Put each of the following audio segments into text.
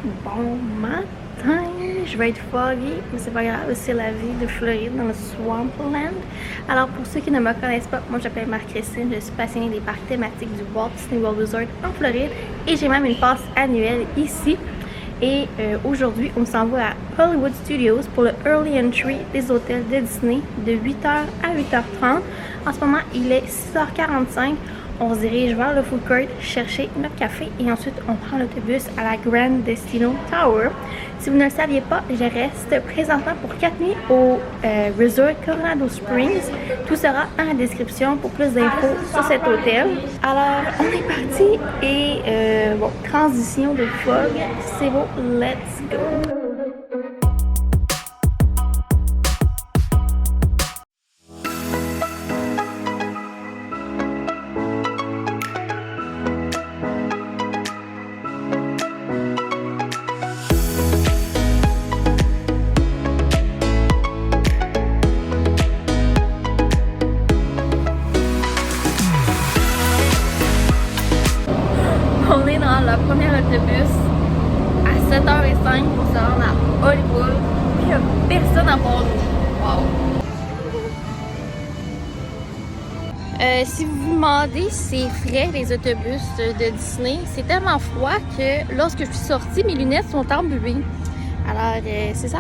Bon matin! Je vais être foggy, mais c'est pas grave, c'est la vie de Floride dans le Swampland. Alors pour ceux qui ne me connaissent pas, moi j'appelle Marie-Christine, je suis passionnée des parcs thématiques du Walt Disney World Resort en Floride et j'ai même une passe annuelle ici. Et aujourd'hui, on s'en va à Hollywood Studios pour le Early Entry des hôtels de Disney de 8h à 8h30. En ce moment, il est 6h45. On se dirige vers le food court chercher notre café et ensuite on prend l'autobus à la Grand Destino Tower. Si vous ne le saviez pas, je reste présentement pour 4 nuits au Resort Coronado Springs. Tout sera dans la description pour plus d'infos sur cet hôtel. Alors, on est parti et bon, transition de fog, c'est beau, let's go! On est dans le premier autobus à 7h05 pour se rendre à Hollywood. Puis il n'y a personne à bord nous. Wow! Si vous vous demandez c'est frais les autobus de Disney, c'est tellement froid que lorsque je suis sortie, mes lunettes sont embuées. Alors c'est ça.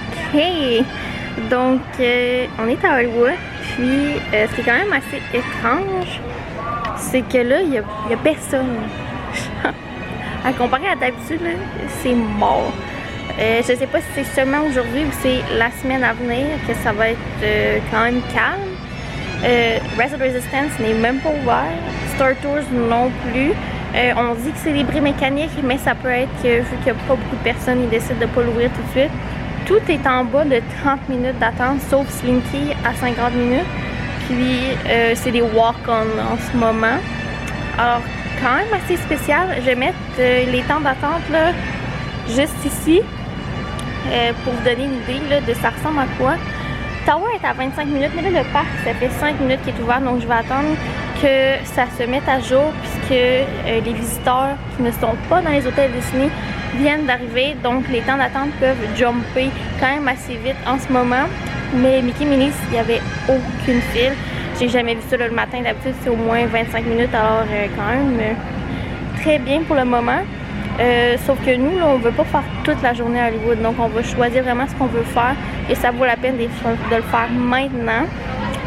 Ok, donc on est à Hollywood, puis ce qui est quand même assez étrange, c'est que là, il y a personne. À comparer à d'habitude, c'est mort. Je sais pas si c'est seulement aujourd'hui ou c'est la semaine à venir que ça va être quand même calme. Rise of Resistance n'est même pas ouvert, Star Tours non plus. On dit que c'est des bris mécaniques, mais ça peut être que vu qu'il n'y a pas beaucoup de personnes, ils décident de ne pas l'ouvrir tout de suite. Tout est en bas de 30 minutes d'attente, sauf Slinky à 50 minutes. Puis c'est des walk-on en ce moment. Alors, quand même assez spécial. Je vais mettre les temps d'attente là, juste ici pour vous donner une idée là, de ça ressemble à quoi. Tower est à 25 minutes, mais là, le parc, ça fait 5 minutes qu'il est ouvert, donc je vais attendre que ça se mette à jour puisque les visiteurs qui ne sont pas dans les hôtels Disney viennent d'arriver, donc les temps d'attente peuvent jumper quand même assez vite en ce moment. Mais Mickey Minnie's, il n'y avait aucune file. J'ai jamais vu ça là, le matin, d'habitude c'est au moins 25 minutes, alors quand même très bien pour le moment. Sauf que nous, là, on ne veut pas faire toute la journée à Hollywood, donc on va choisir vraiment ce qu'on veut faire et ça vaut la peine de le faire maintenant.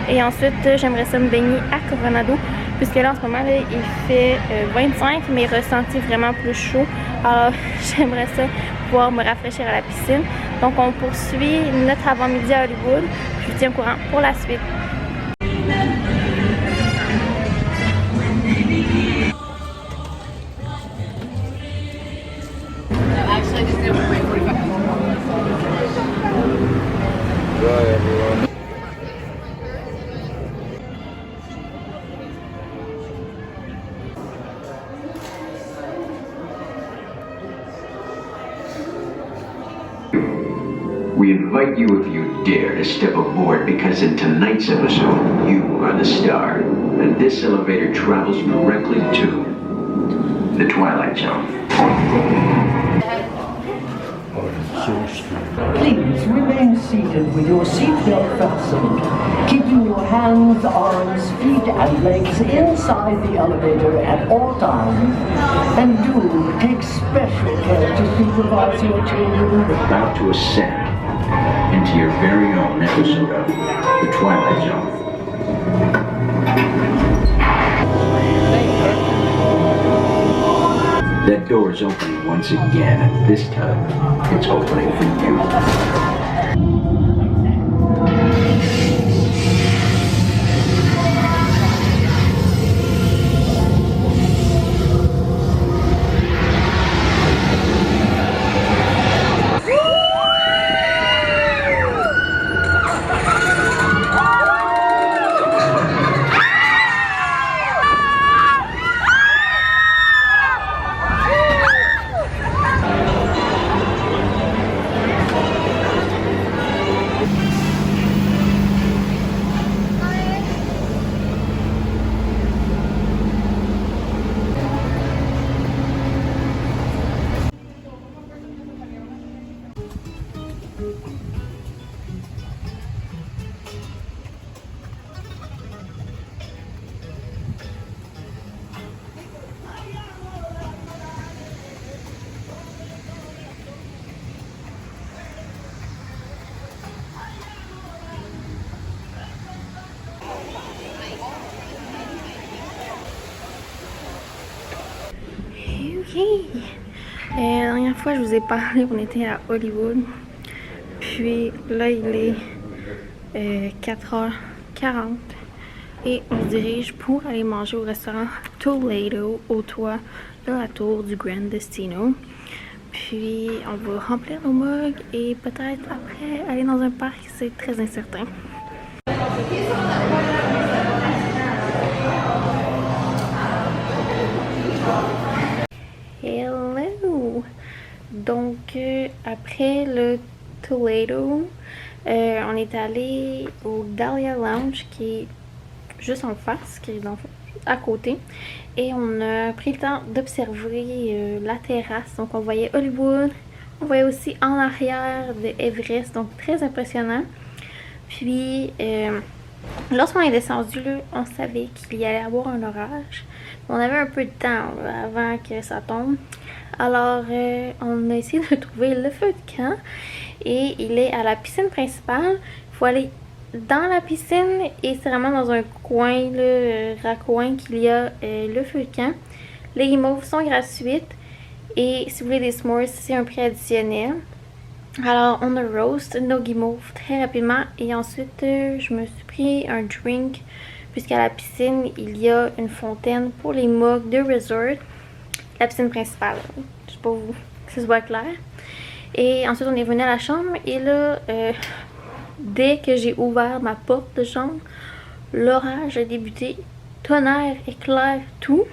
Et ensuite, j'aimerais ça me baigner à Coronado, puisque là en ce moment, là, il fait 25, mais ressenti vraiment plus chaud. Alors, j'aimerais ça pouvoir me rafraîchir à la piscine. Donc, on poursuit notre avant-midi à Hollywood. Je vous tiens au courant pour la suite. We invite you, if you dare, to step aboard because in tonight's episode, you are the star. And this elevator travels directly to the Twilight Zone. Please remain seated with your seatbelt fastened, keeping your hands, arms, feet, and legs inside the elevator at all times. And do take special care to supervise your children. About to ascend into your very own episode of The Twilight Zone. That door is opening once again, and this time, it's opening for you. Ok. La dernière fois, je vous ai parlé, on était à Hollywood. Puis là, il est 4h40 et on se dirige pour aller manger au restaurant Toledo au toit de la tour du Grand Destino. Puis on va remplir nos mugs et peut-être après aller dans un parc, c'est très incertain. Hello! Donc, après le Toledo, on est allé au Dahlia Lounge qui est juste en face, qui est à côté. Et on a pris le temps d'observer la terrasse. Donc, on voyait Hollywood, on voyait aussi en arrière de Everest, donc très impressionnant. Puis, lorsqu'on est descendu, là, on savait qu'il y allait avoir un orage. On avait un peu de temps là, avant que ça tombe. Alors, on a essayé de trouver le feu de camp. Et il est à la piscine principale. Il faut aller dans la piscine et c'est vraiment dans un coin, là, raccoin qu'il y a le feu de camp. Les guimauves sont gratuites. Et si vous voulez des s'mores, c'est un prix additionnel. Alors, on a roast nos guimauves très rapidement. Et ensuite, je me suis pris un drink. Puisqu'à la piscine, il y a une fontaine pour les mugs de resort. La piscine principale, je sais pas vous, que ce soit clair. Et ensuite, on est venu à la chambre. Et là, dès que j'ai ouvert ma porte de chambre, l'orage a débuté. Tonnerre, éclair, tout.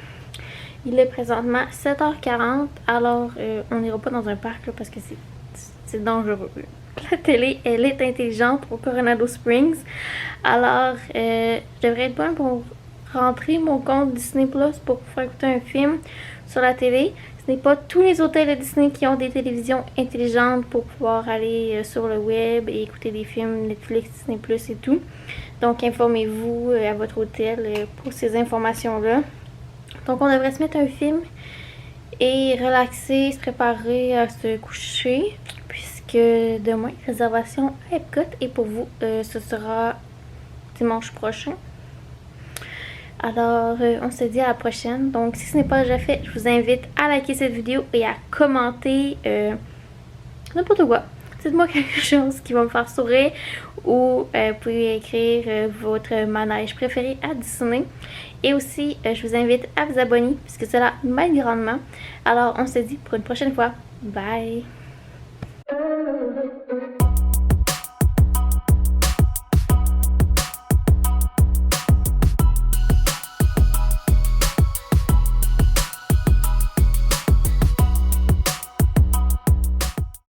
Il est présentement 7h40. Alors, on n'ira pas dans un parc là, parce que c'est dangereux. La télé, elle est intelligente au Coronado Springs. Alors, je devrais être bonne pour rentrer mon compte Disney Plus pour pouvoir écouter un film sur la télé. Ce n'est pas tous les hôtels de Disney qui ont des télévisions intelligentes pour pouvoir aller sur le web et écouter des films Netflix, Disney Plus et tout. Donc, informez-vous à votre hôtel pour ces informations-là. Donc, on devrait se mettre un film et relaxer, se préparer à se coucher. Que demain, réservation à Epcot et pour vous, ce sera dimanche prochain. Alors, on se dit à la prochaine. Donc, si ce n'est pas déjà fait, je vous invite à liker cette vidéo et à commenter n'importe quoi. Dites-moi quelque chose qui va me faire sourire ou vous pouvez écrire votre manège préféré à Disney. Et aussi, je vous invite à vous abonner puisque cela m'aide grandement. Alors, on se dit pour une prochaine fois. Bye!